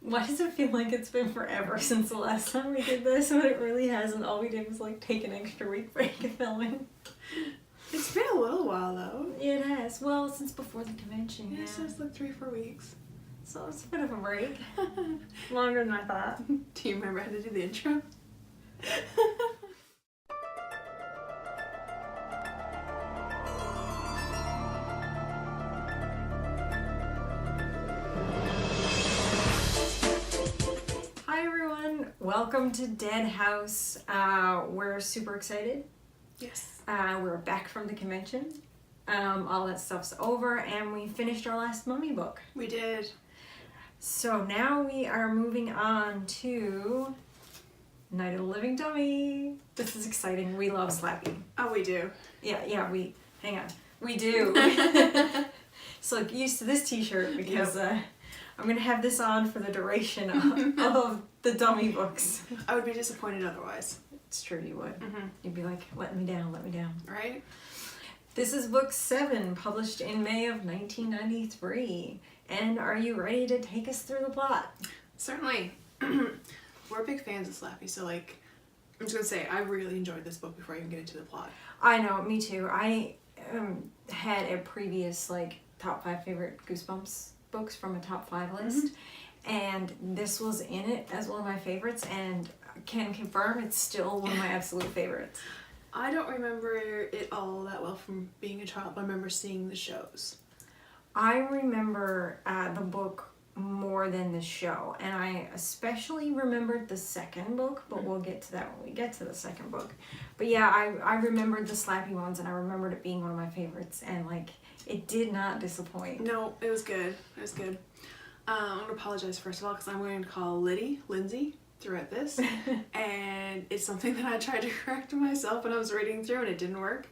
Why does it feel like it's been forever since the last time we did this, but it really hasn't? All we did was like take an extra week break of filming. It's been a little while though. It has. Well, since before the convention. Yeah, since like 3-4 weeks. So it's a bit of a break. Longer than I thought. Do you remember how to do the intro? Welcome to Deadhouse. We're super excited. Yes. We're back from the convention. All that stuff's over and we finished our last Mummy book. We did. So now we are moving on to Night of the Living Dummy. This is exciting. We love Slappy. Oh, we do. Yeah, hang on. We do. So get used to this t-shirt because I'm going to have this on for the duration of the dummy books. I would be disappointed otherwise. It's true, you would. Mm-hmm. You'd be like, let me down. Right? This is book 7, published in May of 1993. And are you ready to take us through the plot? Certainly. We're big fans of Slappy, so I'm just going to say, I really enjoyed this book before I even get into the plot. I know, me too. I had a previous, top 5 favorite Goosebumps books from a top 5 list. Mm-hmm. And this was in it as one of my favorites, and can confirm it's still one of my absolute favorites. I don't remember it all that well from being a child, but I remember seeing the shows. I remember the book more than the show, and I especially remembered the second book, but we'll get to that when we get to the second book. But yeah, I remembered the Slappy ones, and I remembered it being one of my favorites, and it did not disappoint. No, it was good. It was good. I'm going to apologize first of all because I'm going to call Lindsay throughout this, and it's something that I tried to correct myself when I was reading through and it didn't work,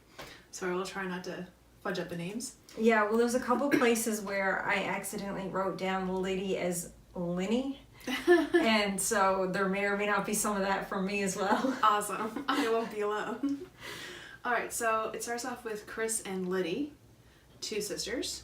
so I will try not to fudge up the names. Yeah, well, there's a couple places where I accidentally wrote down Liddy as Linny, and so there may or may not be some of that from me as well. Awesome. I won't be alone. Alright, so it starts off with Chris and Liddy, 2 sisters.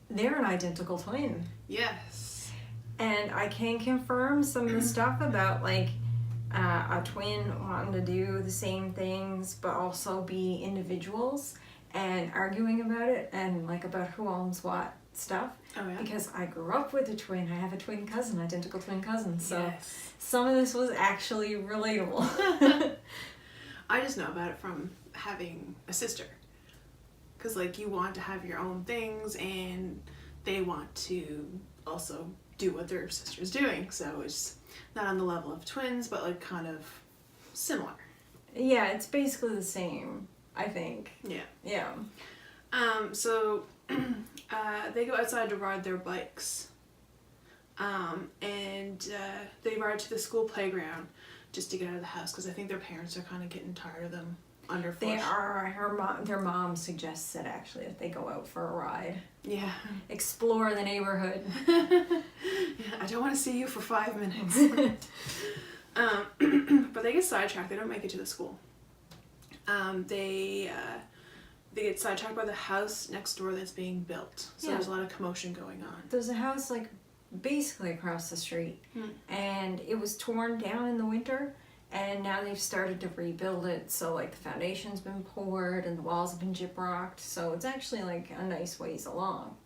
They're an identical twin. Yes. And I can confirm some of the stuff about a twin wanting to do the same things but also be individuals and arguing about it and about who owns what stuff. Oh yeah. Because I grew up with a twin. I have a twin cousin, identical twin cousin. So yes. Some of this was actually relatable. I just know about it from having a sister. Because you want to have your own things and they want to also do what their sister's doing. So it's not on the level of twins, but kind of similar. Yeah, it's basically the same, I think. Yeah. So they go outside to ride their bikes. And they ride to the school playground just to get out of the house because I think their parents are kind of getting tired of them underfoot. They are. Their mom suggests it actually that they go out for a ride. Yeah. Explore the neighborhood. Yeah, I don't want to see you for 5 minutes. But they get sidetracked. They don't make it to the school. They get sidetracked by the house next door that's being built. So there's a lot of commotion going on. There's a house basically across the street, and it was torn down in the winter. And now they've started to rebuild it, so the foundation's been poured and the walls have been gyprocked, so it's actually a nice ways along.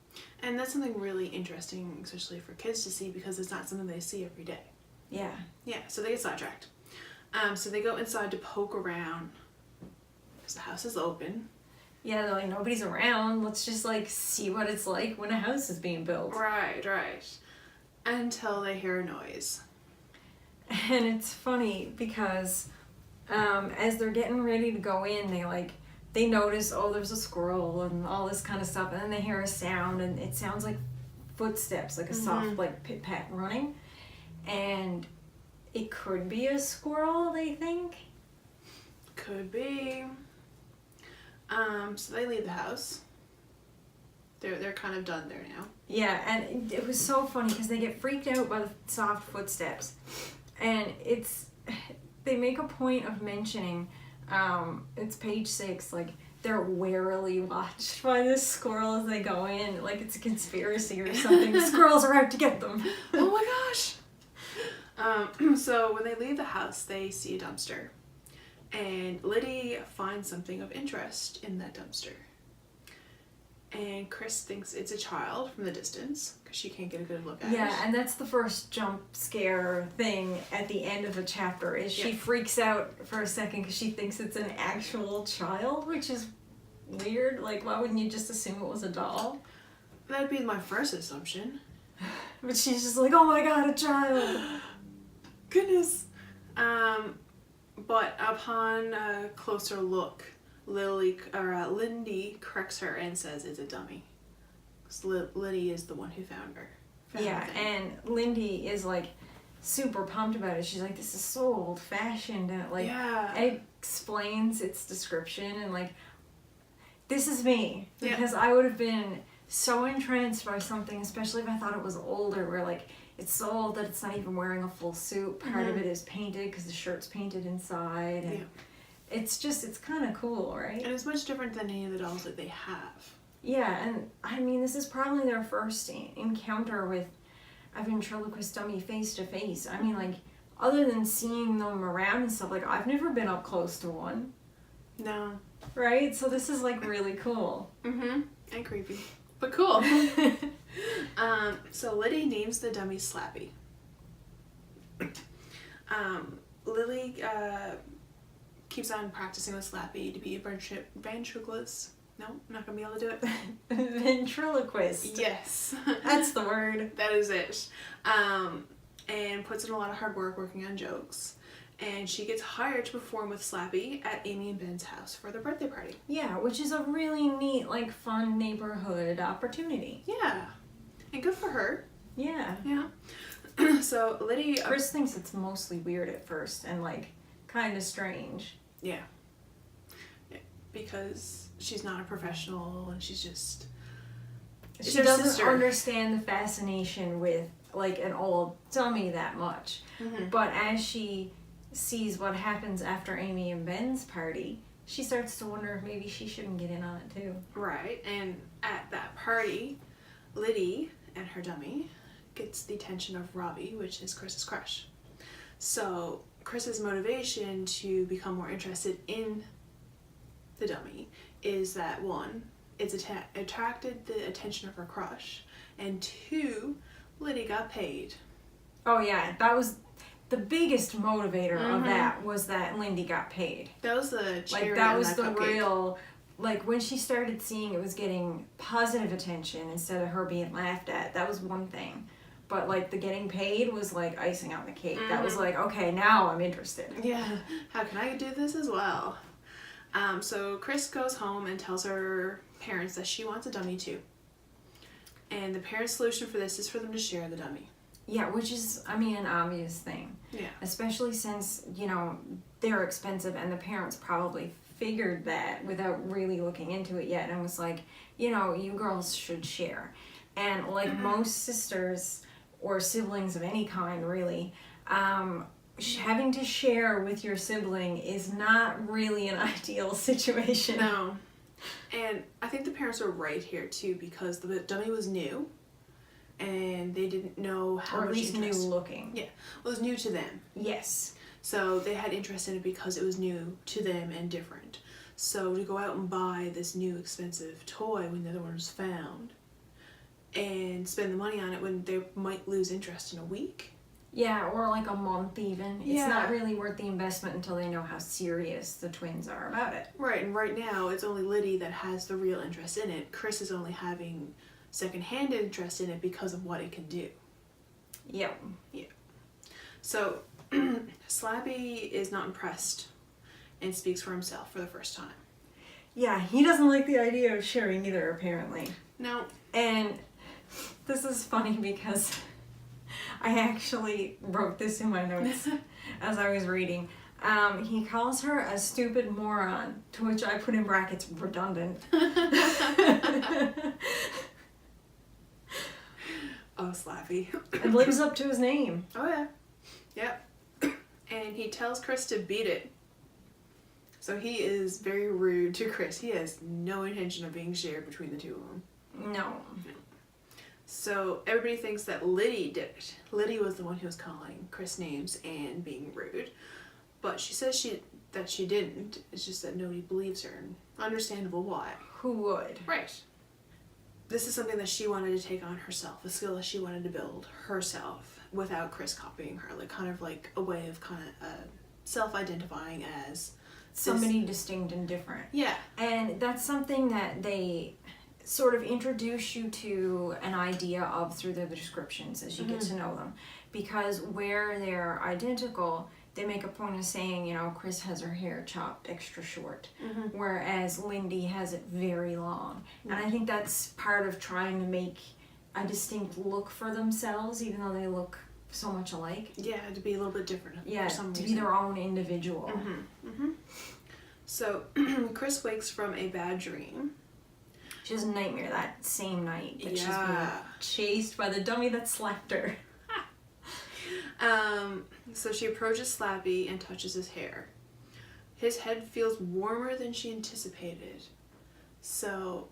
And that's something really interesting, especially for kids to see, because it's not something they see every day. Yeah. Yeah, so they get sidetracked. So they go inside to poke around, because the house is open. Yeah, they're nobody's around, let's just see what it's like when a house is being built. Right. Until they hear a noise. And it's funny because as they're getting ready to go in, they notice, there's a squirrel and all this kind of stuff, and then they hear a sound, and it sounds like footsteps, a soft pit-pat running, and it could be a squirrel, they think. Could be. So they leave the house. They're kind of done there now. Yeah, and it was so funny because they get freaked out by the soft footsteps. And they make a point of mentioning, it's page 6, they're warily watched by this squirrel as they go in, it's a conspiracy or something. The squirrels are out to get them. Oh my gosh! So when they leave the house, they see a dumpster. And Liddy finds something of interest in that dumpster. And Chris thinks it's a child from the distance because she can't get a good look at it. Yeah, and that's the first jump scare thing at the end of the chapter is she freaks out for a second because she thinks it's an actual child, which is weird. Like, why wouldn't you just assume it was a doll? That'd be my first assumption. But she's just like, oh my god, a child. Goodness. But upon a closer look, Lindy corrects her and says it's a dummy. Because Liddy is the one who found her. Yeah, and Lindy is like super pumped about it. She's like, this is so old fashioned, and it explains its description, and like, this is me. Because I would have been so entranced by something, especially if I thought it was older, where like, it's so old that it's not even wearing a full suit. Part of it is painted because the shirt's painted inside. And it's kind of cool, right? And it's much different than any of the dolls that they have. Yeah, and I mean, this is probably their first encounter with a ventriloquist dummy face to face. I mean, like, other than seeing them around and stuff, like, I've never been up close to one. No. Right? So this is, like, really cool. Mm-hmm. And creepy. But cool. So Liddy names the dummy Slappy. Lily keeps on practicing with Slappy to be a ventriloquist. No, I'm not going to be able to do it. Ventriloquist. Yes. That's the word. That is it. And puts in a lot of hard work working on jokes. And she gets hired to perform with Slappy at Amy and Ben's house for their birthday party. Yeah, which is a really neat, like, fun neighborhood opportunity. Yeah. And good for her. Yeah. Yeah. So Liddy... Chris thinks it's mostly weird at first and, like, kind of strange. Yeah. Because she's not a professional and she's just... She doesn't understand the fascination with, like, an old dummy that much. Mm-hmm. But as she sees what happens after Amy and Ben's party, she starts to wonder if maybe she shouldn't get in on it too. Right, and at that party, Liddy and her dummy gets the attention of Robbie, which is Chris's crush. So Chris's motivation to become more interested in the dummy is that, one, it's attracted the attention of her crush, and two, Liddy got paid. Oh yeah, that was the biggest motivator of that, was that Lindy got paid. That was the cherry like that on was that the cupcake. Real, like, when she started seeing it was getting positive attention instead of her being laughed at, that was one thing. But like the getting paid was like icing on the cake. That was like, okay, now I'm interested. Yeah, how can I do this as well? So Chris goes home and tells her parents that she wants a dummy too. And the parents' solution for this is for them to share the dummy. Yeah, which is, I mean, an obvious thing. Yeah. Especially since, you know, they're expensive, and the parents probably figured that without really looking into it yet, and was like, you know, you girls should share. And like most sisters or siblings of any kind, really, having to share with your sibling is not really an ideal situation. No. And I think the parents were right here too, because the dummy was new and they didn't know how much interest. Or at least new looking. Yeah. Well, it was new to them. Yes. So they had interest in it because it was new to them and different. So to go out and buy this new expensive toy when the other one was found and spend the money on it when they might lose interest in a week. Yeah, or like a month even. It's not really worth the investment until they know how serious the twins are about it. Right, and right now it's only Liddy that has the real interest in it. Chris is only having second-hand interest in it because of what it can do. Yep. Yeah. So Slappy is not impressed and speaks for himself for the first time. Yeah, he doesn't like the idea of sharing either, apparently. No. And this is funny because I actually wrote this in my notes as I was reading. He calls her a stupid moron, to which I put in brackets, redundant. Oh, Slappy. And lives up to his name. Oh, yeah. Yep. And he tells Chris to beat it. So he is very rude to Chris. He has no intention of being shared between the two of them. No. So everybody thinks that Liddy did it. Liddy was the one who was calling Chris names and being rude. But she says that she didn't. It's just that nobody believes her. And understandable why. Who would? Right. This is something that she wanted to take on herself. A skill that she wanted to build herself without Chris copying her. Like kind of like a way of kind of self-identifying as somebody distinct and different. Yeah. And that's something that they sort of introduce you to an idea of through the descriptions as you get to know them. Because where they're identical, they make a point of saying, you know, Chris has her hair chopped extra short, whereas Lindy has it very long. And I think that's part of trying to make a distinct look for themselves, even though they look so much alike. Yeah, to be a little bit different. Yeah, for some to reason. be their own individual. So Chris wakes from a bad dream. She has a nightmare that same night that she's being Yeah. chased by the dummy that slapped her. So she approaches Slappy and touches his hair. His head feels warmer than she anticipated. So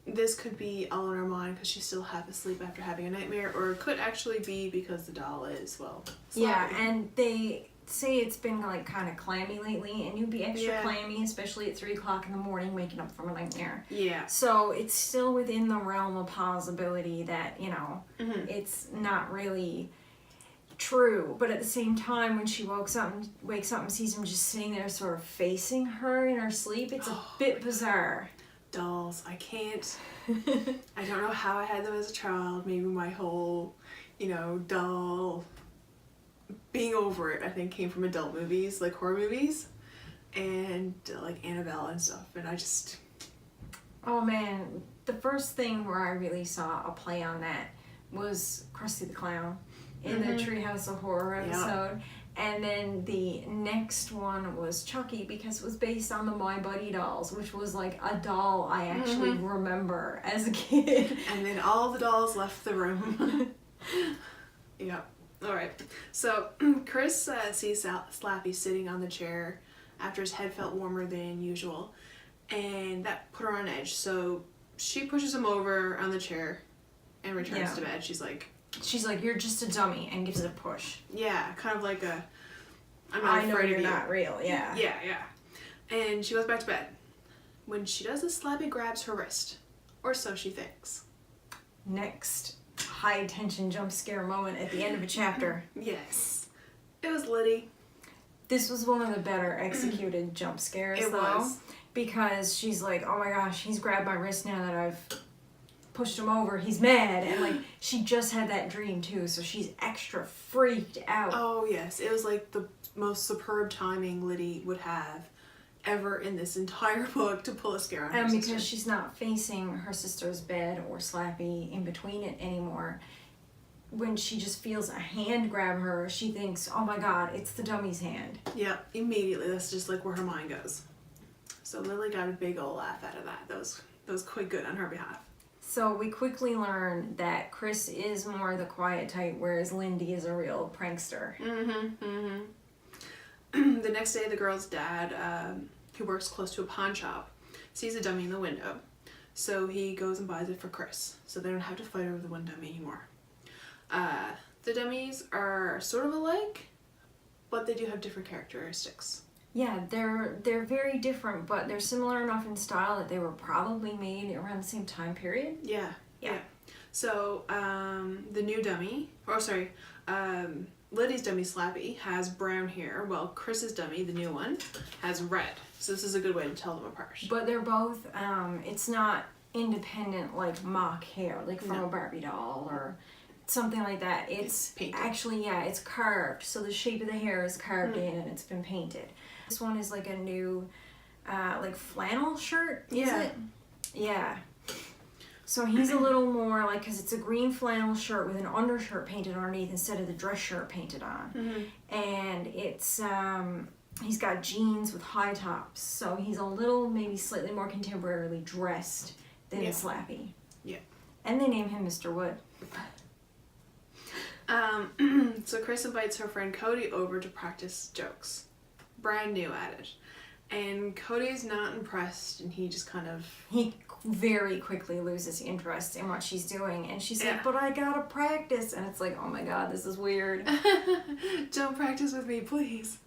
this could be all in her mind because she's still half asleep after having a nightmare, or it could actually be because the doll is, well, Slappy. Yeah, and they say it's been like kind of clammy lately, and you'd be extra clammy, especially at 3 o'clock in the morning waking up from a nightmare. Yeah. So it's still within the realm of possibility that, you know, it's not really true. But at the same time, when she wakes up and sees him just sitting there sort of facing her in her sleep, it's a bit bizarre. Dolls. I can't. I don't know how I had them as a child. Maybe my whole, you know, doll being over it, I think, came from adult movies, like horror movies, and like Annabelle and stuff. And I just... Oh man, the first thing where I really saw a play on that was Krusty the Clown in the Treehouse of Horror episode. And then the next one was Chucky, because it was based on the My Buddy dolls, which was like a doll I actually remember as a kid. And then all the dolls left the room. Yeah. Alright. So Chris sees Slappy sitting on the chair after his head felt warmer than usual. And that put her on edge. So she pushes him over on the chair and returns to bed. She's like, you're just a dummy, and gives it a push. yeah, kind of like a, I'm I not know afraid you're of you. not real, yeah. Yeah, yeah. And she goes back to bed. When she does this, Slappy grabs her wrist. Or so she thinks. Next high tension jump scare moment at the end of a chapter. Yes. It was Liddy. This was one of the better executed jump scares, It though. was. Because she's like, oh my gosh, he's grabbed my wrist now that I've pushed him over. He's mad. And like, she just had that dream too, so she's extra freaked out. Oh, yes. It was like the most superb timing Liddy would have ever in this entire book to pull a scare on her And sister. because she's not facing her sister's bed or Slappy in between it anymore, when she just feels a hand grab her, she thinks, oh my god, it's the dummy's hand. Yeah, immediately. That's just like where her mind goes. So Lily got a big old laugh out of that. That was quite good on her behalf. So we quickly learn that Chris is more the quiet type, whereas Lindy is a real prankster. The next day, the girl's dad, who works close to a pawn shop, sees a dummy in the window. So he goes and buys it for Chris, so they don't have to fight over the one dummy anymore. The dummies are sort of alike, but they do have different characteristics. Yeah, they're very different, but they're similar enough in style that they were probably made around the same time period. Yeah. So the new dummy, Liddy's dummy Slappy has brown hair, while Chris's dummy, the new one, has red. So this is a good way to tell them apart. But they're both, it's not independent like mock hair, like from a Barbie doll or something like that. It's painted. actually, it's carved. So the shape of the hair is carved in and it's been painted. This one is like a new, like flannel shirt, is it? Yeah. So he's a little more like, because it's a green flannel shirt with an undershirt painted underneath instead of the dress shirt painted on. And it's, he's got jeans with high tops. So he's a little, maybe slightly more contemporarily dressed than Slappy. Yeah. And they name him Mr. Wood. So Chris invites her friend Cody over to practice jokes. Brand new at it. And Cody's not impressed, and he just kind of... He very quickly loses interest in what she's doing, and she's like, but I gotta practice, and it's like, oh my god, this is weird. Don't practice with me, please.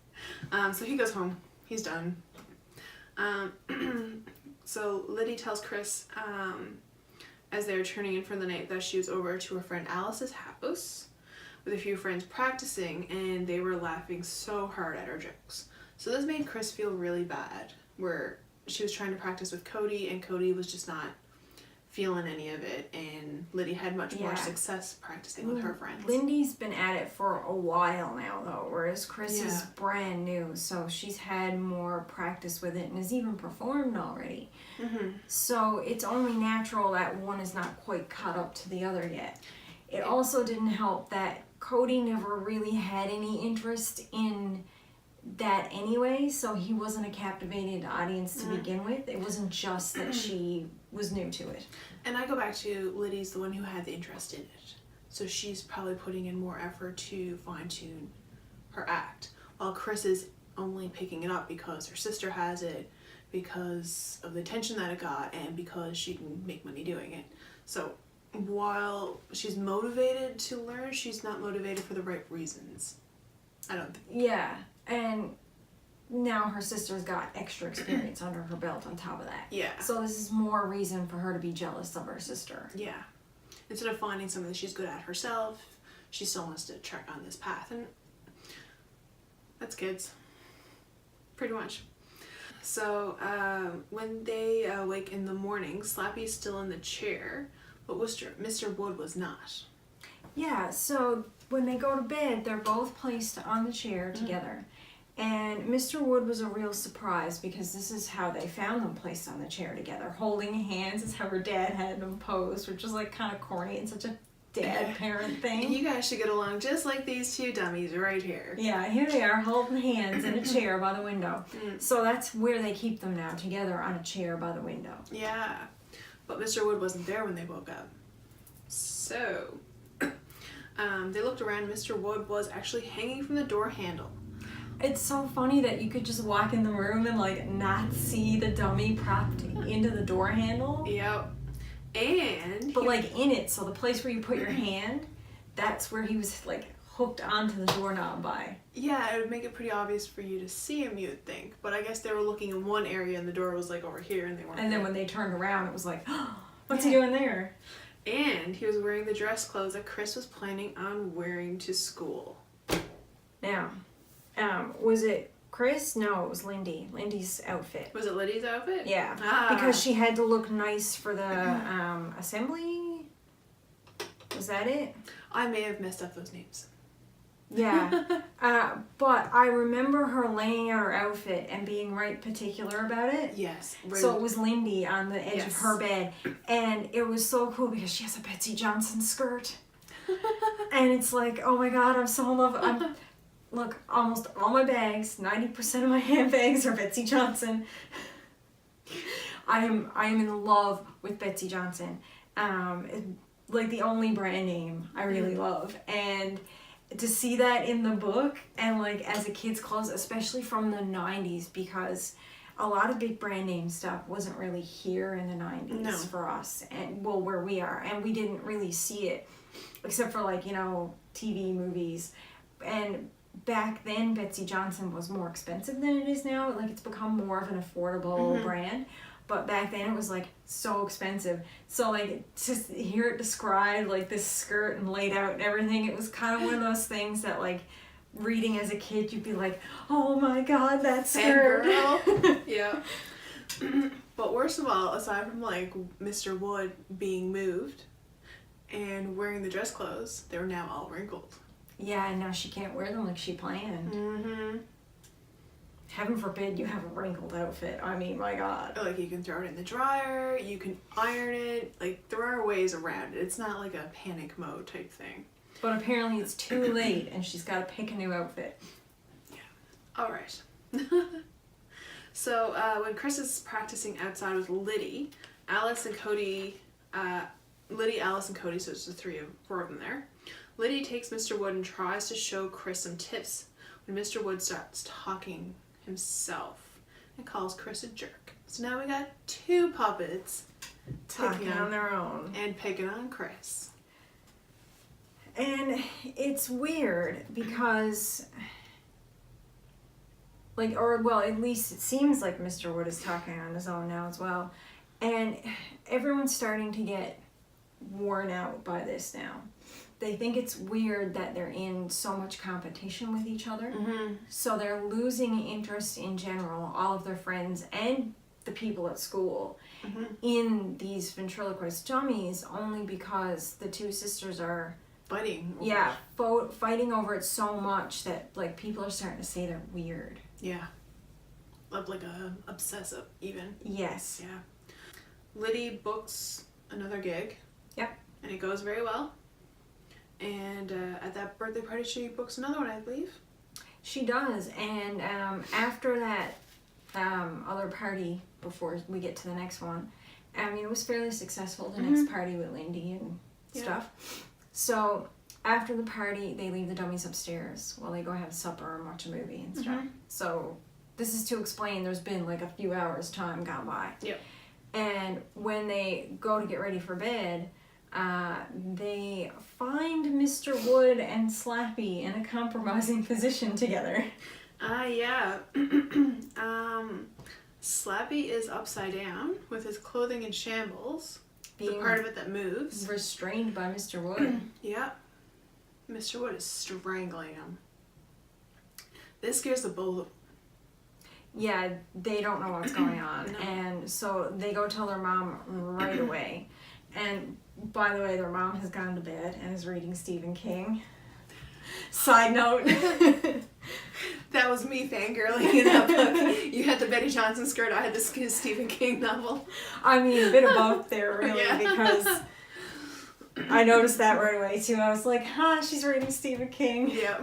So he goes home. He's done. So Liddy tells Chris, as they're turning in for the night, that she was over to her friend Alice's house with a few friends practicing, and they were laughing so hard at her jokes. So this made Chris feel really bad, where she was trying to practice with Cody, and Cody was just not feeling any of it, and Liddy had much more success practicing with her friends. Lindy's been at it for a while now, though, whereas Chris is brand new, so she's had more practice with it and has even performed already. So it's only natural that one is not quite caught up to the other yet. It also didn't help that Cody never really had any interest in that anyway, so he wasn't a captivated audience to begin with. It wasn't just that she was new to it. And I go back to Liddy's the one who had the interest in it, so she's probably putting in more effort to fine-tune her act, while Chris is only picking it up because her sister has it, because of the attention that it got, and because she can make money doing it. So while she's motivated to learn, she's not motivated for the right reasons, I don't think. Yeah. And now her sister's got extra experience under her belt on top of that. Yeah. So this is more reason for her to be jealous of her sister. Yeah. Instead of finding something that she's good at herself, she still wants to check on this path. And that's kids. Pretty much. So when they wake in the morning, Slappy's still in the chair, but Mr. Wood was not. Yeah, so when they go to bed, they're both placed on the chair together. And Mr. Wood was a real surprise because this is how they found them placed on the chair together. Holding hands is how her dad had them posed, which was like kind of corny and such a dad-parent thing. You guys should get along just like these two dummies right here. Yeah, here they are holding hands in a chair by the window. So that's where they keep them now, together on a chair by the window. Yeah, but Mr. Wood wasn't there when they woke up. So they looked around. Mr. Wood was actually hanging from the door handle. It's so funny that you could just walk in the room and like not see the dummy propped into the door handle. Yep. And but like in it, so the place where you put your hand, that's where he was like hooked onto the doorknob by. Yeah, it would make it pretty obvious for you to see him, you would think. But I guess they were looking in one area and the door was like over here and they weren't. And then when they turned around, it was like, oh, what's he doing there? And he was wearing the dress clothes that Chris was planning on wearing to school. Now, was it Chris? No, it was Lindy. Lindy's outfit. Was it Liddy's outfit? Yeah, because she had to look nice for the assembly. Was that it? I may have messed up those names. Yeah, but I remember her laying out her outfit and being right particular about it. Yes. Really. So it was Lindy on the edge of her bed, and it was so cool because she has a Betsy Johnson skirt. And it's like, oh my god, I'm so in love. Look, almost all my bags, 90% of my handbags are Betsy Johnson. I am in love with Betsy Johnson. Like the only brand name I really love. And to see that in the book and like as a kid's clothes, especially from the 90s, because a lot of big brand name stuff wasn't really here in the 90s for us, and well, where we are, and we didn't really see it except for like, you know, TV, movies. And back then Betsy Johnson was more expensive than it is now. Like it's become more of an affordable brand, but back then it was like so expensive. So like to hear it described like this skirt and laid out and everything, it was kind of one of those things that like reading as a kid you'd be like, oh my god, that skirt. Yeah. But worst of all, aside from like Mr. Wood being moved and wearing the dress clothes, they were now all wrinkled. Yeah, and now she can't wear them like she planned. Heaven forbid you have a wrinkled outfit. I mean, my god. Like, you can throw it in the dryer, you can iron it. Like, there are ways around it. It's not like a panic mode type thing. But apparently it's too late and she's got to pick a new outfit. Yeah. Alright. So, when Chris is practicing outside with Liddy, Alice and Cody... Liddy, Alice, and Cody, so it's the four of them there. Liddy takes Mr. Wood and tries to show Chris some tips when Mr. Wood starts talking himself. and calls Chris a jerk. So now we got 2 puppets Talking on their own. and picking on Chris. And it's weird because, like, or well, at least it seems like Mr. Wood is talking on his own now as well. And everyone's starting to get worn out by this now. They think it's weird that they're in so much competition with each other. Mm-hmm. So they're losing interest in general, all of their friends and the people at school, Mm-hmm. in these ventriloquist dummies, only because the 2 sisters are Fighting. fighting over it so much that like people are starting to say they're weird. Yeah. Like a obsessive even. Yes. Yeah. Liddy books another gig. Yep. And it goes very well. And at that birthday party, she books another one, I believe. She does, and after that other party, before we get to the next one, I mean, it was fairly successful, the next party with Lindy and stuff. So after the party, they leave the dummies upstairs while they go have supper and watch a movie and stuff. So this is to explain there's been like a few hours time gone by. Yep. And when they go to get ready for bed, they find Mr. Wood and Slappy in a compromising position together. Yeah. Slappy is upside down with his clothing in shambles. The part of it that moves. Restrained by Mr. Wood. Yeah. Mr. Wood is strangling him. This scares the both of them. Yeah, they don't know what's going on. No. And so they go tell their mom right away. And by the way, their mom has gone to bed and is reading Stephen King. Side note. That was me fangirling in that book. You had the Betty Johnson skirt, I had the Stephen King novel. I mean, a bit of both there, really, Yeah. because I noticed that right away, too. I was like, she's reading Stephen King. Yeah.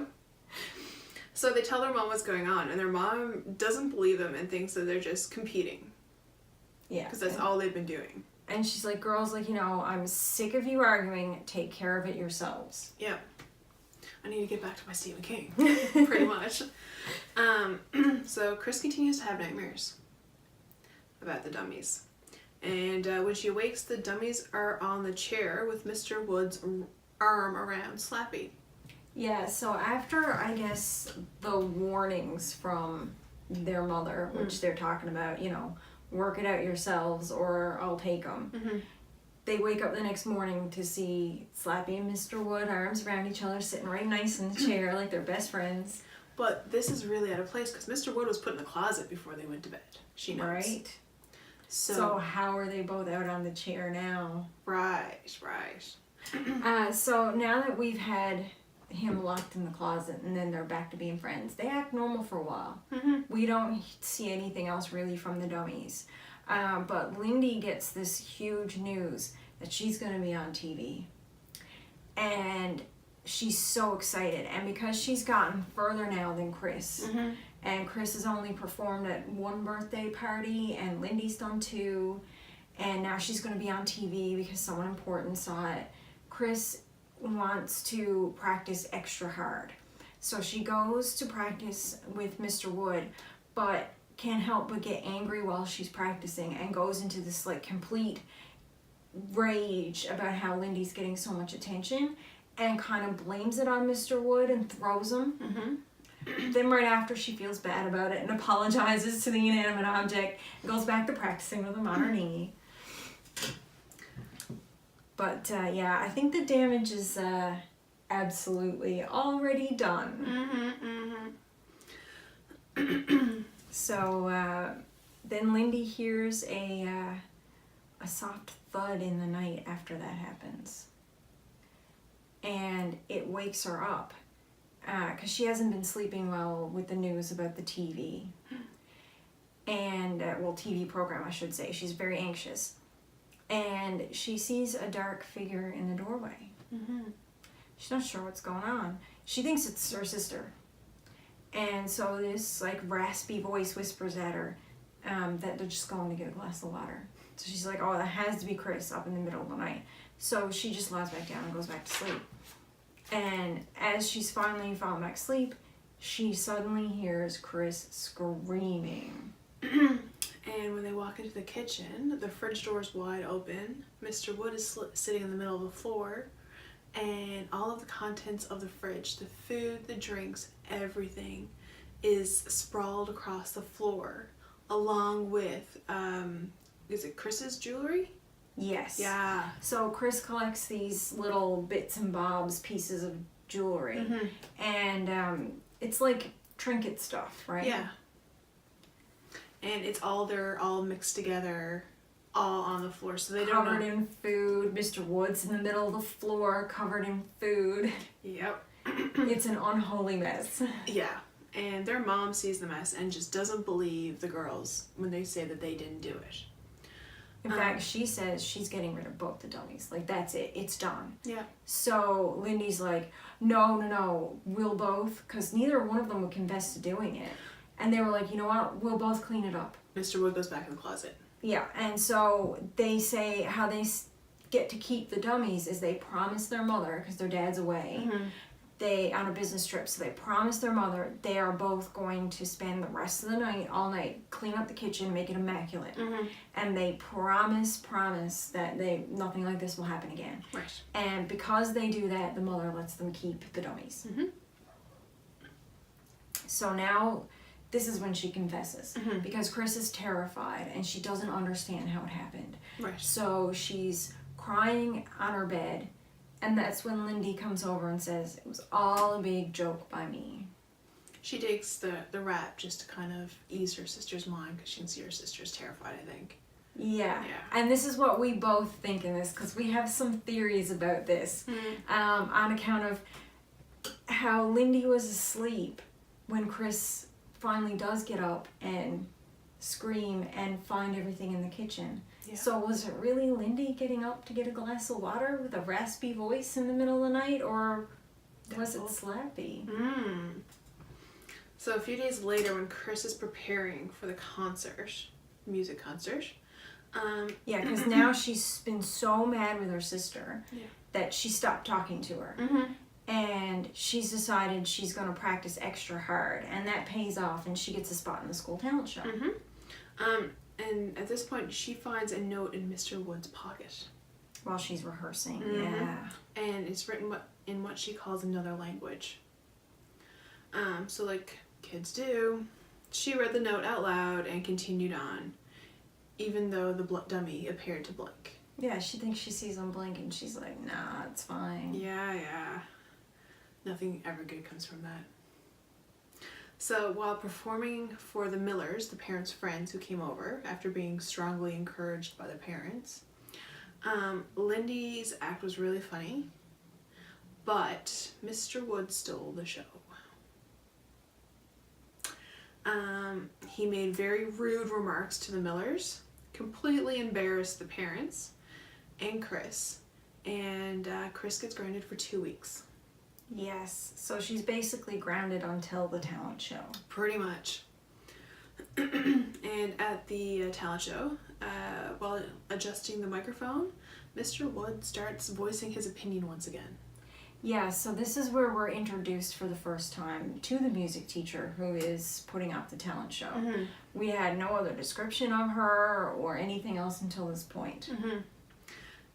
So they tell their mom what's going on, and their mom doesn't believe them and thinks that they're just competing. Yeah. Because that's all they've been doing. And she's like, girls, like, I'm sick of you arguing. Take care of it yourselves. Yeah. I need to get back to my Stephen King. Pretty much. So Chris continues to have nightmares about the dummies. And when she awakes, the dummies are on the chair with Mr. Wood's arm around Slappy. Yeah, so after, I guess, the warnings from their mother, which they're talking about, work it out yourselves or I'll take them. Mm-hmm. They wake up the next morning to see Slappy and Mr. Wood, arms around each other, sitting right nice in the chair like they're best friends. But this is really out of place because Mr. Wood was put in the closet before they went to bed. She knows. Right? So how are they both out on the chair now? Right. So now that we've had him locked in the closet and then they're back to being friends, they act normal for a while. Mm-hmm. We don't see anything else really from the dummies. But Lindy gets this huge news that she's going to be on TV. And she's so excited. And because she's gotten further now than Chris, and Chris has only performed at 1 birthday party, and Lindy's done 2, and now she's going to be on TV because someone important saw it, Chris wants to practice extra hard. So she goes to practice with Mr. Wood, but can't help but get angry while she's practicing and goes into this like complete rage about how Lindy's getting so much attention and kind of blames it on Mr. Wood and throws him. Mm-hmm. Then right after she feels bad about it and apologizes to the inanimate object and goes back to practicing with him on her knee. But yeah, I think the damage is absolutely already done. So then Lindy hears a soft thud in the night after that happens. And it wakes her up because she hasn't been sleeping well with the news about the TV. And, TV program, I should say. She's very anxious. And she sees a dark figure in the doorway. She's not sure what's going on. She thinks it's her sister. And so this like raspy voice whispers at her that they're just going to get a glass of water. So she's like, oh, that has to be Chris up in the middle of the night. So she just lies back down and goes back to sleep. And as she's finally fallen back to sleep, she suddenly hears Chris screaming. And when they walk into the kitchen, the fridge door is wide open. Mr. Wood is sitting in the middle of the floor, and all of the contents of the fridge, the food, the drinks, everything is sprawled across the floor, along with, is it Chris's jewelry? Yes. Yeah. So Chris collects these little bits and bobs, pieces of jewelry, and it's like trinket stuff, right? Yeah. And they're all mixed together, all on the floor, so they don't know. Covered in food. Mr. Wood's in the middle of the floor, covered in food. Yep. It's an unholy mess. Yeah. And their mom sees the mess and just doesn't believe the girls when they say that they didn't do it. In fact, she says she's getting rid of both the dummies. Like, that's it. It's done. Yeah. So Lindy's like, no, we'll both, because neither one of them would confess to doing it. And they were like, you know what, we'll both clean it up. Mr. Wood goes back in the closet. Yeah, and so they say how they get to keep the dummies is they promise their mother, because their dad's away, they on a business trip, so they promise their mother they are both going to spend the rest of the night, all night, clean up the kitchen, make it immaculate. And they promise that nothing like this will happen again. Right. And because they do that, the mother lets them keep the dummies. So now this is when she confesses, because Chris is terrified and she doesn't understand how it happened. Right. So she's crying on her bed, and that's when Lindy comes over and says, it was all a big joke by me. She takes the rap just to kind of ease her sister's mind, because she can see her sister's terrified, I think. Yeah. And this is what we both think in this, because we have some theories about this, on account of how Lindy was asleep when Chris finally does get up and scream and find everything in the kitchen. Yeah. So was it really Lindy getting up to get a glass of water with a raspy voice in the middle of the night, or was it Slappy? So a few days later, when Chris is preparing for the music concert. Yeah, because now she's been so mad with her sister that she stopped talking to her. And she's decided she's going to practice extra hard, and that pays off, and she gets a spot in the school talent show. And at this point, she finds a note in Mr. Wood's pocket. While she's rehearsing, yeah. And it's written in what she calls another language. So like kids do, she read the note out loud and continued on, even though the dummy appeared to blink. Yeah, she thinks she sees him blink, and she's like, nah, it's fine. Yeah. Nothing ever good comes from that. So while performing for the Millers, the parents' friends who came over after being strongly encouraged by their parents, Lindy's act was really funny, but Mr. Wood stole the show. He made very rude remarks to the Millers, completely embarrassed the parents and Chris, and Chris gets grounded for 2 weeks. Yes, so she's basically grounded until the talent show. Pretty much. And at the talent show, while adjusting the microphone, Mr. Wood starts voicing his opinion once again. Yeah, so this is where we're introduced for the first time to the music teacher who is putting up the talent show. We had no other description of her or anything else until this point.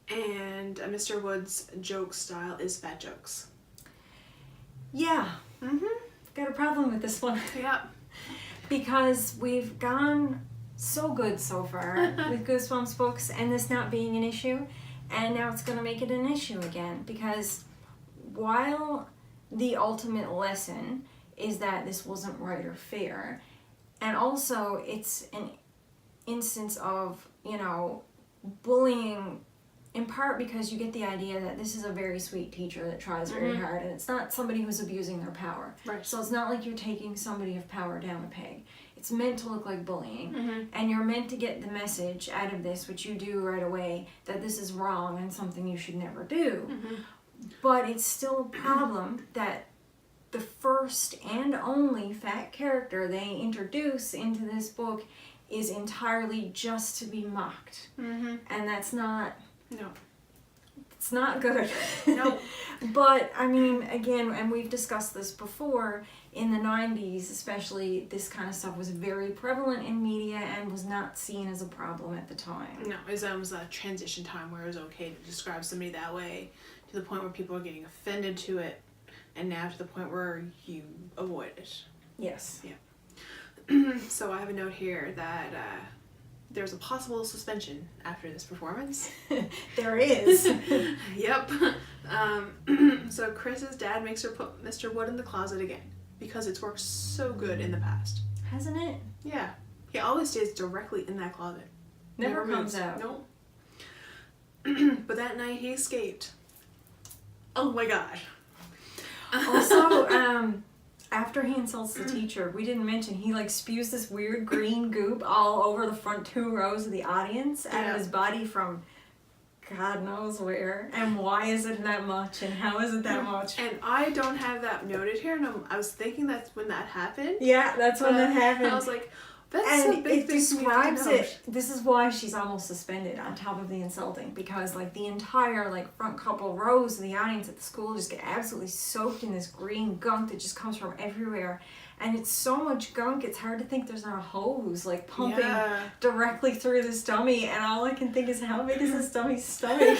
And Mr. Wood's joke style is fat jokes. Yeah. Got a problem with this one. Yeah. Because we've gone so good so far with Goosebumps books and this not being an issue, and now it's going to make it an issue again, because while the ultimate lesson is that this wasn't right or fair, and also it's an instance of, bullying, in part because you get the idea that this is a very sweet teacher that tries very hard, and it's not somebody who's abusing their power. Right. So it's not like you're taking somebody of power down a peg. It's meant to look like bullying, and you're meant to get the message out of this, which you do right away, that this is wrong and something you should never do. But it's still a problem that the first and only fat character they introduce into this book is entirely just to be mocked. And that's not... No. It's not good. No. But, I mean, again, and we've discussed this before, in the 90s especially, this kind of stuff was very prevalent in media and was not seen as a problem at the time. No, it was a transition time where it was okay to describe somebody that way, to the point where people are getting offended to it, and now to the point where you avoid it. Yes. Yeah. So I have a note here that there's a possible suspension after this performance. There is. Yep. So Chris's dad makes her put Mr. Wood in the closet again because it's worked so good in the past. Hasn't it? Yeah. He always stays directly in that closet. Never comes moves. out. Nope. But that night he escaped. Oh my god. Also, after he insults the teacher, we didn't mention he like spews this weird green goop all over the front 2 rows of the audience out of his body from God knows where. And why is it that much? And how is it that much? And I don't have that noted here, and I was thinking that's when that happened. Yeah, that's when that happened. I was like, that's and a big it thing describes for me to it. This is why she's almost suspended on top of the insulting, because like the entire like front couple rows of the audience at the school just get absolutely soaked in this green gunk that just comes from everywhere, and it's so much gunk it's hard to think there's not a hose like pumping directly through this dummy, and all I can think is how big is this dummy's stomach?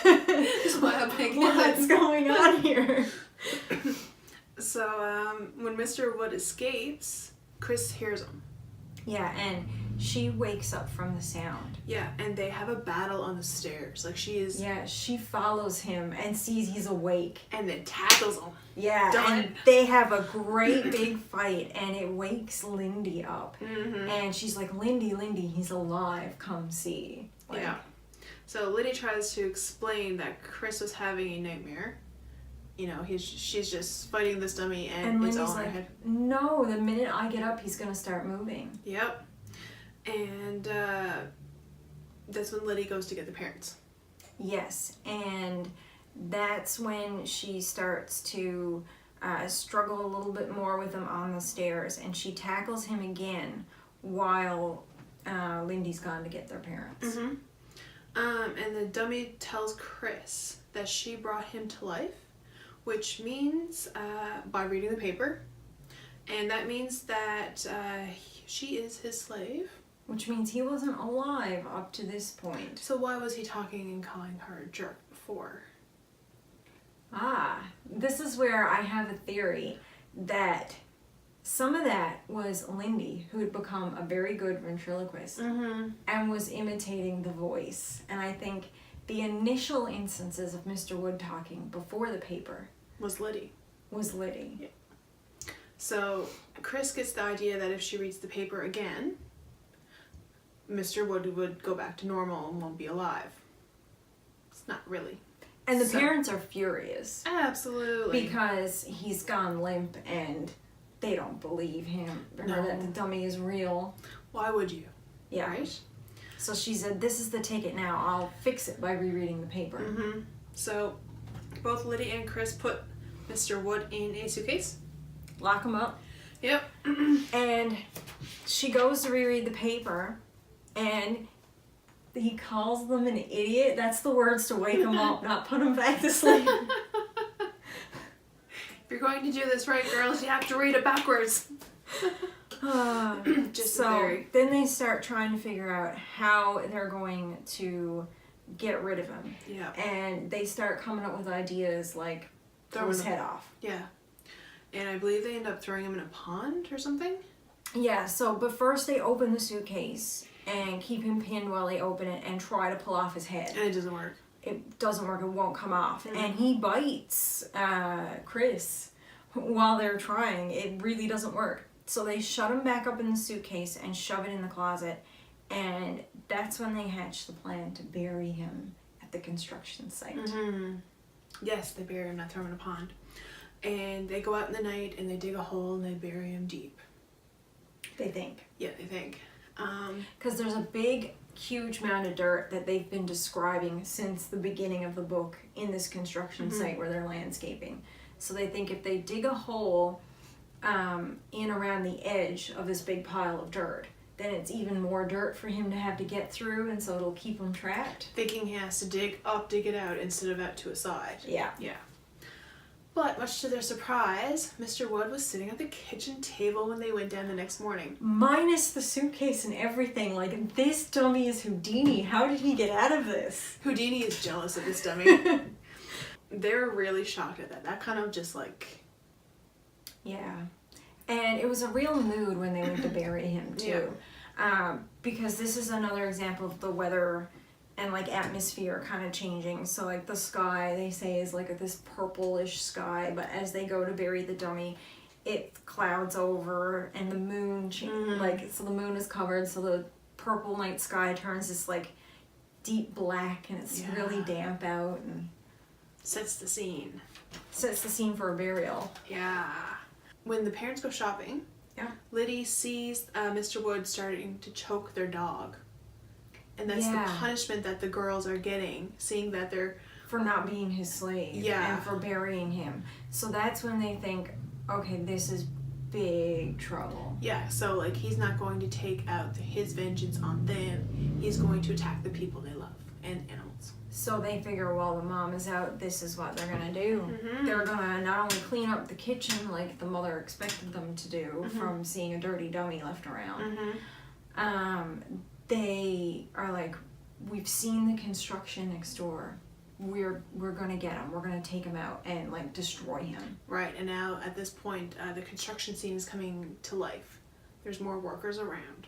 Just what's going on here? So when Mr. Wood escapes, Chris hears him. Yeah, and she wakes up from the sound. Yeah, and they have a battle on the stairs. Like she is. Yeah, she follows him and sees he's awake. And then tackles him. Yeah, Done. and they have a great big fight, and it wakes Lindy up. Mm-hmm. And she's like, Lindy, he's alive, come see. Like, yeah. So Liddy tries to explain that Chris was having a nightmare. You know, she's just fighting this dummy, and it's all in her head. No, the minute I get up, he's going to start moving. Yep. And that's when Liddy goes to get the parents. Yes, and that's when she starts to struggle a little bit more with him on the stairs, and she tackles him again while Lindy's gone to get their parents. Mm-hmm. And the dummy tells Chris that she brought him to life, which means by reading the paper, and that means that she is his slave. Which means he wasn't alive up to this point. So why was he talking and calling her a jerk before? This is where I have a theory that some of that was Lindy, who had become a very good ventriloquist and was imitating the voice. And I think the initial instances of Mr. Wood talking before the paper Was Liddy. Yeah. So Chris gets the idea that if she reads the paper again, Mr. Wood would go back to normal and won't be alive. It's not really. And the parents are furious. Absolutely. Because he's gone limp and they don't believe him or that the dummy is real. Why would you? Yeah. Right? So she said, this is the ticket now. I'll fix it by rereading the paper. Mm-hmm. So both Liddy and Chris put Mr. Wood in a suitcase. Lock him up. Yep. And she goes to reread the paper, and he calls them an idiot. That's the words to wake him up, not put him back to sleep. If you're going to do this right, girls, you have to read it backwards. Just so then they start trying to figure out how they're going to get rid of him. Yeah. And they start coming up with ideas like throw his head off. Yeah. And I believe they end up throwing him in a pond or something. Yeah, but first they open the suitcase and keep him pinned while they open it and try to pull off his head. And it doesn't work. It doesn't work, it won't come off. Mm-hmm. And he bites Chris while they're trying. It really doesn't work. So they shut him back up in the suitcase and shove it in the closet. And that's when they hatch the plan to bury him at the construction site. Mm-hmm. Yes, they bury him, not throw him in a pond. And they go out in the night and they dig a hole and they bury him deep. They think. Yeah, they think. Because there's a big, huge mound of dirt that they've been describing since the beginning of the book in this construction site where they're landscaping. So they think if they dig a hole in around the edge of this big pile of dirt, then it's even more dirt for him to have to get through, and so it'll keep him trapped. Thinking he has to dig it out instead of out to a side. Yeah. Yeah. But much to their surprise, Mr. Wood was sitting at the kitchen table when they went down the next morning. Minus the suitcase and everything. Like, this dummy is Houdini. How did he get out of this? Houdini is jealous of this dummy. They're really shocked at that. That kind of just like... Yeah. And it was a real mood when they went to bury him, too. Yeah. Because this is another example of the weather and, like, atmosphere kind of changing. So, like, the sky, they say, is, like, this purplish sky. But as they go to bury the dummy, it clouds over and the moon, like, so the moon is covered. So the purple night sky turns this, like, deep black. And it's really damp out. And sets the scene. Sets the scene for a burial. Yeah. When the parents go shopping, Liddy sees Mr. Wood starting to choke their dog. And that's the punishment that the girls are getting, seeing that they're... For not being his slave. Yeah. And for burying him. So that's when they think, okay, this is big trouble. Yeah, so, like, he's not going to take out his vengeance on them. He's going to attack the people they love and animals. So they figure, while the mom is out, this is what they're going to do. Mm-hmm. They're going to not only clean up the kitchen like the mother expected them to do from seeing a dirty dummy left around. They are like, we've seen the construction next door. We're going to get him. We're going to take him out and, like, destroy him. Right, and now at this point, the construction scene is coming to life. There's more workers around.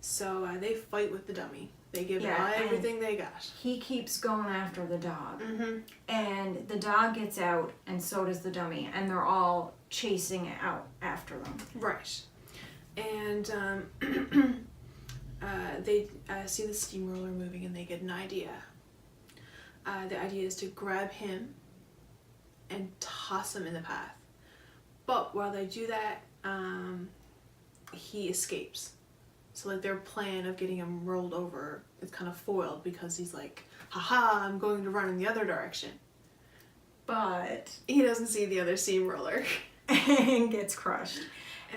So they fight with the dummy. They give everything they got. He keeps going after the dog. And the dog gets out, and so does the dummy. And they're all chasing out after them. Right. And they see the steamroller moving, and they get an idea. The idea is to grab him and toss him in the path. But while they do that, he escapes. So, like, their plan of getting him rolled over is kind of foiled because he's like, haha, I'm going to run in the other direction. But he doesn't see the other steamroller. And gets crushed.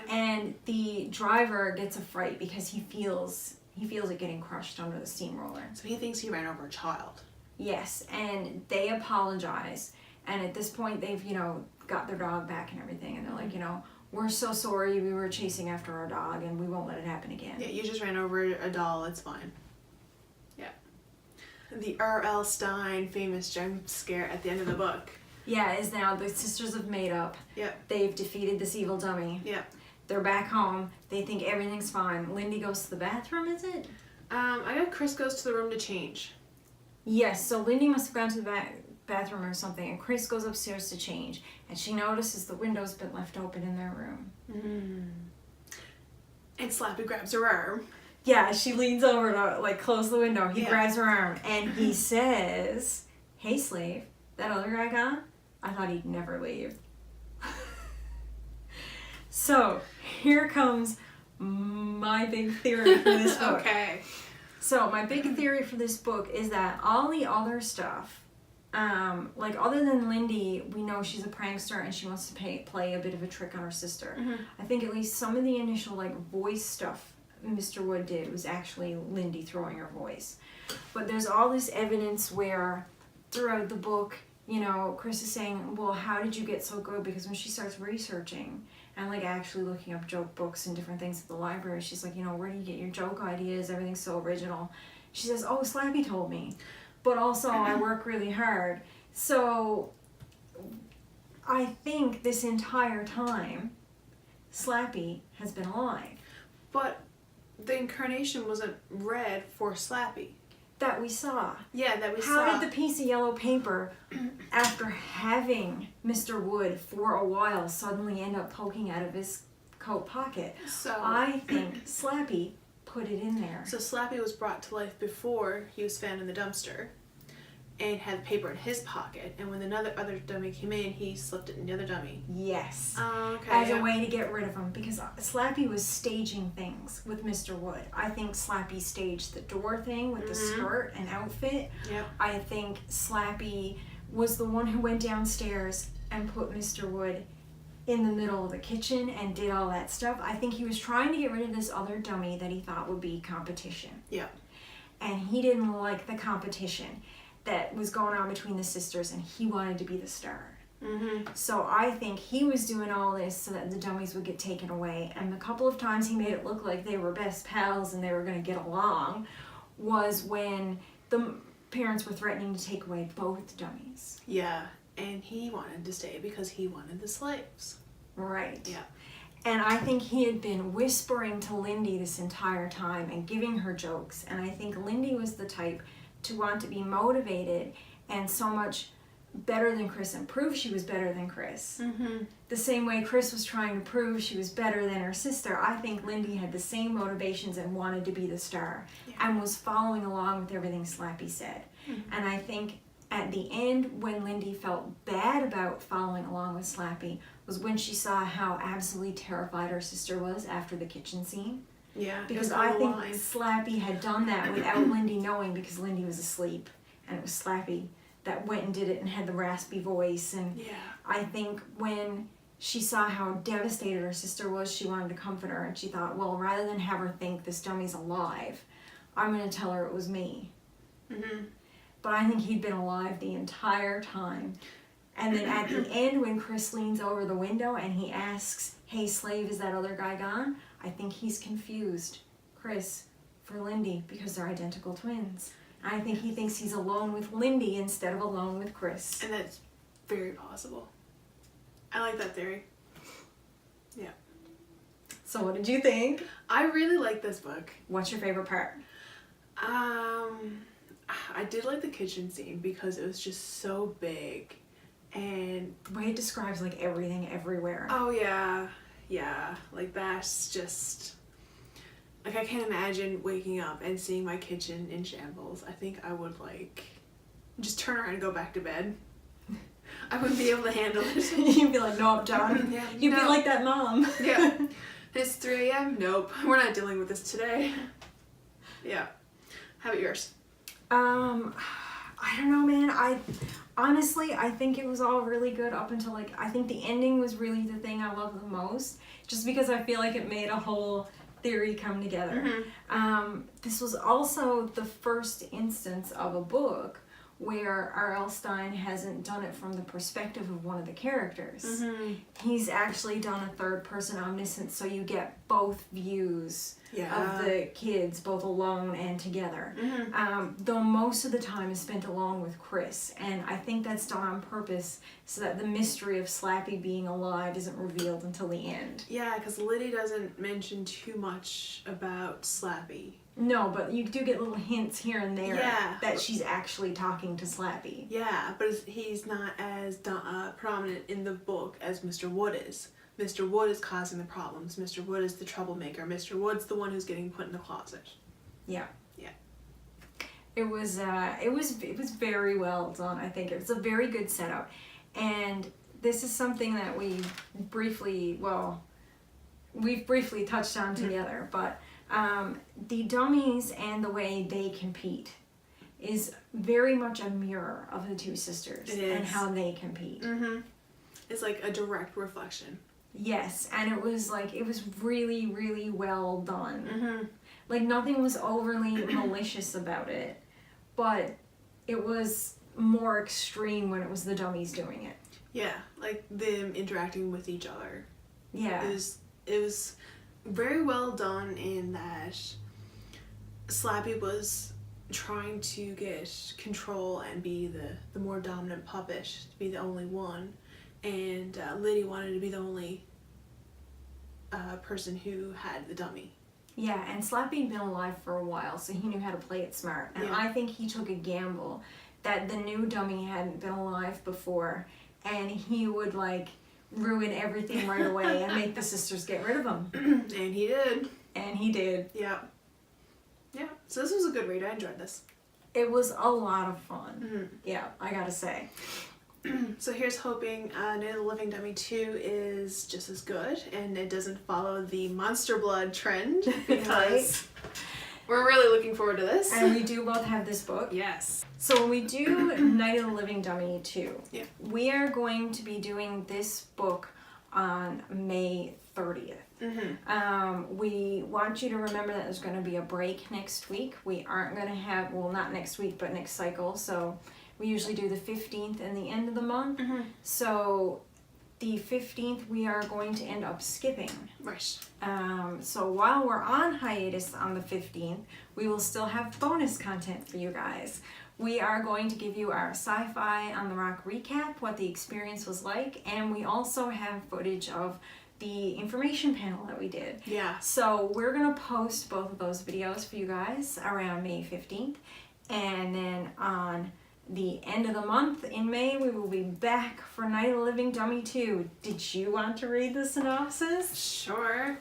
And the driver gets a fright because he feels it getting crushed under the steamroller. So he thinks he ran over a child. Yes, and they apologize. And at this point, they've, got their dog back and everything. And they're like, we're so sorry, we were chasing after our dog and we won't let it happen again. Yeah, you just ran over a doll, it's fine. Yeah. The R.L. Stein famous jump scare at the end of the book. Yeah, is now the sisters have made up. Yep. They've defeated this evil dummy. Yep. They're back home. They think everything's fine. Lindy goes to the bathroom, is it? I got Chris goes to the room to change. Yes, so Lindy must have gone to the bathroom or something, and Chris goes upstairs to change, and she notices the window's been left open in their room. And Slappy grabs her arm. Yeah, she leans over to, like, close the window. He grabs her arm, and he says, "Hey, slave, that other guy gone? I thought he'd never leave." So, here comes my big theory for this book. Okay. So, my big theory for this book is that all the other stuff, like, other than Lindy, we know she's a prankster and she wants to play a bit of a trick on her sister. I think at least some of the initial, like, voice stuff Mr. Wood did was actually Lindy throwing her voice. But there's all this evidence where throughout the book, Chris is saying, well, how did you get so good? Because when she starts researching and, like, actually looking up joke books and different things at the library, she's like, where do you get your joke ideas? Everything's so original. She says, oh, Slappy told me. But also, I work really hard. So, I think this entire time, Slappy has been alive. But the incarnation wasn't red for Slappy. That we saw. Yeah, that we saw. How did the piece of yellow paper, after having Mr. Wood for a while, suddenly end up poking out of his coat pocket? So I think Slappy put it in there. So Slappy was brought to life before he was found in the dumpster and had paper in his pocket, and when the other dummy came in, he slipped it in the other dummy. Yes. Okay. As a way to get rid of him, because Slappy was staging things with Mr. Wood. I think Slappy staged the door thing with the skirt and outfit. Yep. I think Slappy was the one who went downstairs and put Mr. Wood in the middle of the kitchen and did all that stuff. I think he was trying to get rid of this other dummy that he thought would be competition. Yeah. And he didn't like the competition that was going on between the sisters, and he wanted to be the star. Mm-hmm. So I think he was doing all this so that the dummies would get taken away. And the couple of times he made it look like they were best pals and they were going to get along was when the parents were threatening to take away both dummies. Yeah, and he wanted to stay because he wanted the slaves. Right. Yeah. And I think he had been whispering to Lindy this entire time and giving her jokes. And I think Lindy was the type to want to be motivated and so much better than Chris and prove she was better than Chris. Mm-hmm. The same way Chris was trying to prove she was better than her sister, I think Lindy had the same motivations and wanted to be the star, and was following along with everything Slappy said. Mm-hmm. And I think at the end, when Lindy felt bad about following along with Slappy, was when she saw how absolutely terrified her sister was after the kitchen scene. Yeah, Because I think Slappy had done that without Lindy knowing, because Lindy was asleep, and it was Slappy that went and did it and had the raspy voice. And yeah. I think when she saw how devastated her sister was, she wanted to comfort her, and she thought, well, rather than have her think this dummy's alive, I'm going to tell her it was me. Mm-hmm. But I think he'd been alive the entire time. And then at the end, when Chris leans over the window and he asks, hey, slave, is that other guy gone? I think he's confused Chris for Lindy because they're identical twins. I think he thinks he's alone with Lindy instead of alone with Chris. And that's very possible. I like that theory. Yeah. So what did you think? I really like this book. What's your favorite part? I did like the kitchen scene because it was just so big, and The way it describes like everything everywhere. oh yeah, like that's just like I can't imagine waking up and seeing my kitchen in shambles. I think I would like just turn around and go back to bed. I wouldn't be able to handle it. You'd be like, no, I'm done. Yeah, You'd be no. like that mom. Yeah. It's 3 a.m. Nope, we're not dealing with this today. Yeah. How about yours? I don't know, man. I think it was all really good up until like, I think the ending was really the thing I love the most, just because I feel like it made a whole theory come together. Mm-hmm. This was also the first instance of a book where R.L. Stine hasn't done it from the perspective of one of the characters. Mm-hmm. He's actually done a third person omniscience, so you get both views Yeah. of the kids, both alone and together. Mm-hmm. Though most of the time is spent alone with Chris, and I think that's done on purpose so that the mystery of Slappy being alive isn't revealed until the end. Yeah, because Liddy doesn't mention too much about Slappy. No, but you do get little hints here and there Yeah. that she's actually talking to Slappy. Yeah, but he's not as prominent in the book as Mr. Wood is. Mr. Wood is causing the problems. Mr. Wood is the troublemaker. Mr. Wood's the one who's getting put in the closet. Yeah. Yeah. It was very well done. I think it was a very good setup, and this is something that we've briefly touched on together. But the dummies and the way they compete is very much a mirror of the two sisters and how they compete. Mm-hmm. It's like a direct reflection. Yes, and it was really, really well done. Mm-hmm. Like, nothing was overly malicious about it, but it was more extreme when it was the dummies doing it. Yeah, like them interacting with each other. Yeah. It was very well done in that Slappy was trying to get control and be the more dominant puppet, to be the only one, and Liddy wanted to be the only person who had the dummy. Yeah, and Slappy had been alive for a while, so he knew how to play it smart. And Yeah. I think he took a gamble that the new dummy hadn't been alive before, and he would, like, ruin everything right away and make the sisters get rid of him. And he did. And he did. Yeah. Yeah. So this was a good read. I enjoyed this. It was a lot of fun. Mm-hmm. Yeah, I gotta say. So here's hoping Night of the Living Dummy 2 is just as good and it doesn't follow the Monster Blood trend, because we're really looking forward to this. And we do both have this book. Yes. So when we do Night of the Living Dummy 2, Yeah. we are going to be doing this book on May 30th. We want you to remember that there's going to be a break next week. We aren't going to have, well, not next week, but next cycle. So we usually do the 15th and the end of the month. So the 15th we are going to end up skipping. Right. So while we're on hiatus on the 15th, we will still have bonus content for you guys. We are going to give you our Sci-Fi on the Rock recap, what the experience was like, and we also have footage of the information panel that we did. Yeah. So we're going to post both of those videos for you guys around May 15th, and then on the end of the month in May, we will be back for Night of the Living Dummy 2. Did you want to read the synopsis? Sure.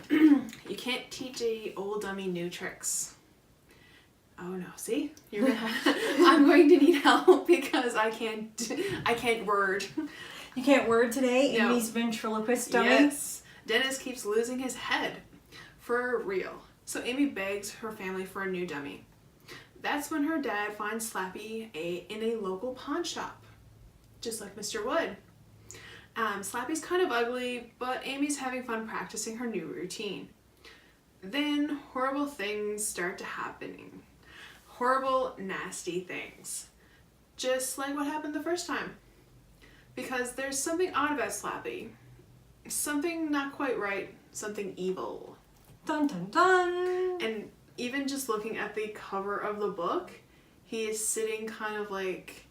You can't teach a old dummy new tricks. Oh no, see? You're gonna I'm going to need help because I can't word. You can't word today? No. Amy's ventriloquist dummy? Yes. Dennis keeps losing his head. For real. So Amy begs her family for a new dummy. That's when her dad finds Slappy in a local pawn shop. Just like Mr. Wood. Slappy's kind of ugly, but Amy's having fun practicing her new routine. Then horrible things start to happening. Horrible, nasty things. Just like what happened the first time. Because there's something odd about Slappy. Something not quite right. Something evil. Dun dun dun! And even just looking at the cover of the book, he is sitting kind of like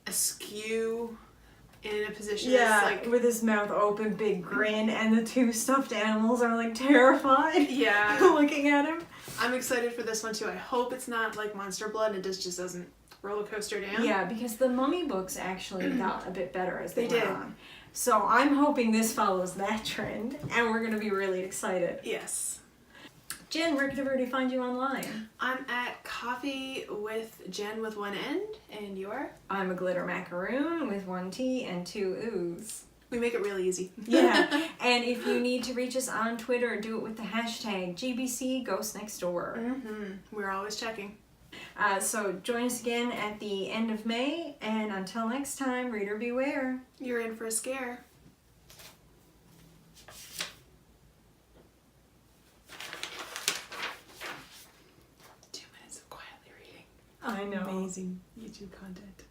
askew in a position Yeah, that's like, with his mouth open, big grin, and the two stuffed animals are like terrified. Yeah. Looking at him. I'm excited for this one too. I hope it's not like Monster Blood and it just doesn't roller coaster down. Yeah, because the Mummy books actually got a bit better as they They went did. on. So I'm hoping this follows that trend, and we're going to be really excited. Yes. Jen, where can everybody find you online? I'm at Coffee with Jen with one N, and you are? I'm a glitter macaroon with 1 T and 2 O's. We make it really easy. Yeah, and if you need to reach us on Twitter, do it with the hashtag GBC Ghost Next Door. We're always checking. So join us again at the end of May, and until next time, reader beware. You're in for a scare. 2 minutes of quietly reading. I know. Amazing YouTube content.